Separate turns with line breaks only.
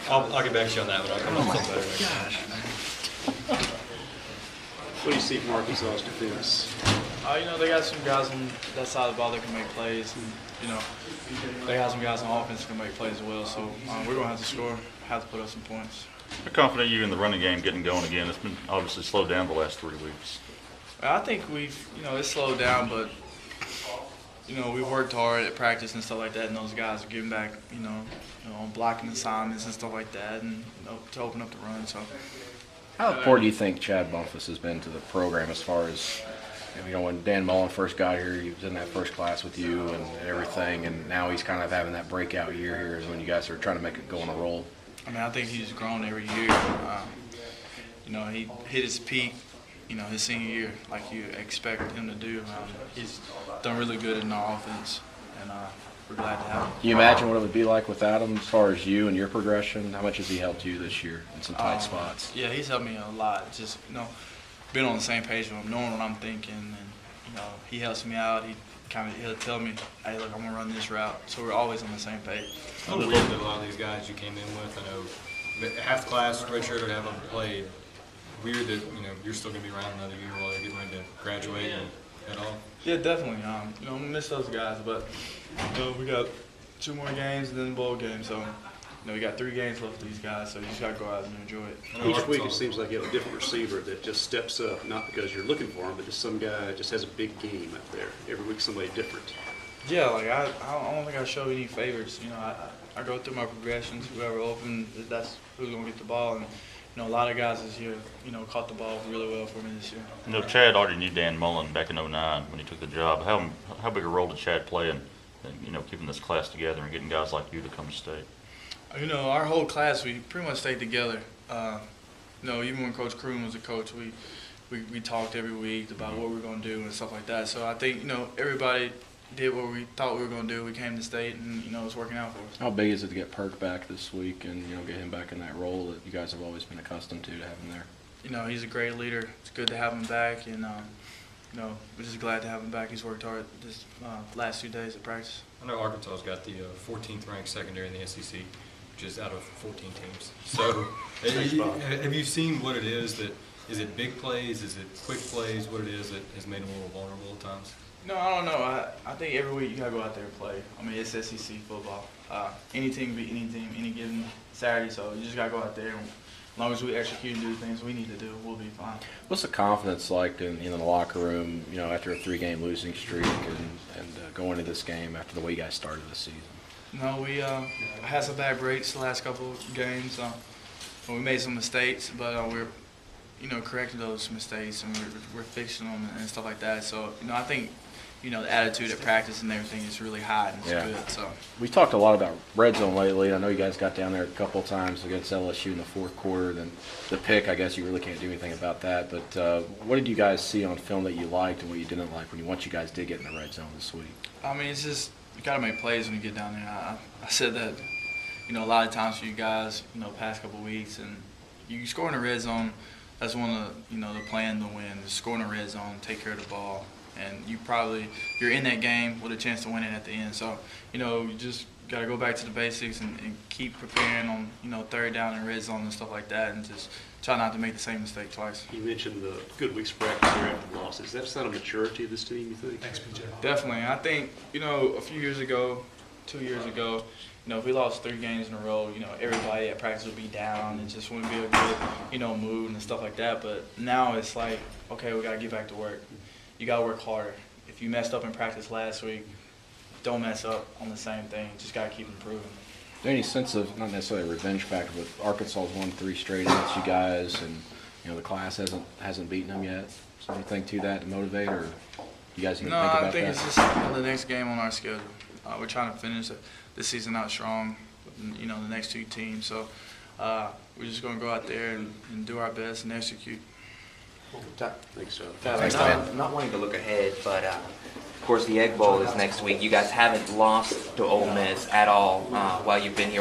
I'll get back to you on that one. I'll come up with something better.
Gosh.
What do you see from Arkansas's defense?
They got some guys on that side of the ball that can make plays. And, they got some guys on offense that can make plays as well. So we're going to have to score, have to put up some points.
How confident are you in the running game getting going again? It's been obviously slowed down the last 3 weeks.
I think it's slowed down, but, we've worked hard at practice and stuff like that, and those guys are getting back, on blocking assignments and stuff like that, and to open up the run. So.
How important do you think Chad Bumphus has been to the program as far as, when Dan Mullen first got here, he was in that first class with you and everything, and now he's kind of having that breakout year here is when you guys are trying to make it go on a roll?
I think he's grown every year. He hit his peak, his senior year, like you expect him to do. He's done really good in the offense, and we're glad to have him.
Can you imagine what it would be like without him as far as you and your progression? How much has he helped you this year in some tight spots?
Yeah, he's helped me a lot. Just, being on the same page with him, knowing what I'm thinking, and, he helps me out. He'll tell me, hey, look, I'm going to run this route. So we're always on the same page.
It's a little weird that a lot of these guys you came in with, I know half the class redshirted, half of them played. Weird that, you're still going to be around another year while you're getting ready to graduate and head off. Yeah, definitely. I'm going to miss those guys, but, we got 2 more games and then the bowl game. So, we got 3 games left for these guys, so you just got to go out and enjoy it.
Each week it seems like you have a different receiver that just steps up, not because you're looking for him, but just some guy just has a big game up there. Every week somebody different.
Yeah, I don't think I show any favorites. I go through my progressions. Whoever open, that's who's going to get the ball. And, a lot of guys this year, caught the ball really well for me this year.
Chad already knew Dan Mullen back in '09 when he took the job. How big a role did Chad play in, keeping this class together and getting guys like you to come to state?
Our whole class, we pretty much stayed together. Even when Coach Kroon was a coach, we talked every week about what we were going to do and stuff like that. So I think, everybody did what we thought we were going to do. We came to state, and, it's working out for us.
How big is it to get Perk back this week and, get him back in that role that you guys have always been accustomed to have him there?
He's a great leader. It's good to have him back, and, we're just glad to have him back. He's worked hard this last 2 days of practice.
I know Arkansas's got the 14th ranked secondary in the SEC, which is out of 14 teams. So have you seen what it is is it big plays, is it quick plays, what it is that has made them a little vulnerable at times?
No, I don't know. I think every week you got to go out there and play. It's SEC football. Any team can beat any team, any given Saturday, so you just got to go out there. And as long as we execute and do the things we need to do, we'll be fine.
What's the confidence like in the locker room, after a 3-game losing streak and going into this game after the way you guys started this season?
No, we had some bad breaks the last couple of games. We made some mistakes, but we're, correcting those mistakes, and we're fixing them and stuff like that. So, I think, the attitude at practice and everything is really high and it's good. So
we talked a lot about red zone lately. I know you guys got down there a couple of times against LSU in the 4th quarter. Then the pick, I guess you really can't do anything about that. But what did you guys see on film that you liked and what you didn't like once you guys did get in the red zone this week?
It's just you got to make plays when you get down there. I said that, a lot of times for you guys, past couple of weeks, and you score in the red zone. That's one of the plan to win. Just score in the red zone, take care of the ball. And you're in that game with a chance to win it at the end. So, you just got to go back to the basics and keep preparing on, 3rd down and red zone and stuff like that, and just try not to make the same mistake twice.
You mentioned the good weeks practice here after the losses. Is that a sign of maturity of this team, you think?
Thanks, PJ.
Definitely. I think, a few years ago, 2 years ago, if we lost 3 games in a row, everybody at practice would be down. It just wouldn't be a good, mood and stuff like that. But now it's like, okay, we got to get back to work. You got to work harder. If you messed up in practice last week, don't mess up on the same thing. Just got to keep improving.
Is there any sense of, not necessarily a revenge factor, but Arkansas's won 3 straight against you guys, and the class hasn't beaten them yet? So anything to that to motivate, or you guys even think about that?
No, I think it's just the next game on our schedule. We're trying to finish this season out strong, the next 2 teams. So we're just going to go out there and do our best and execute.
Thanks, John.
Thanks, not wanting to look ahead, but of course the Egg Bowl is next week. You guys haven't lost to Ole Miss at all while you've been here.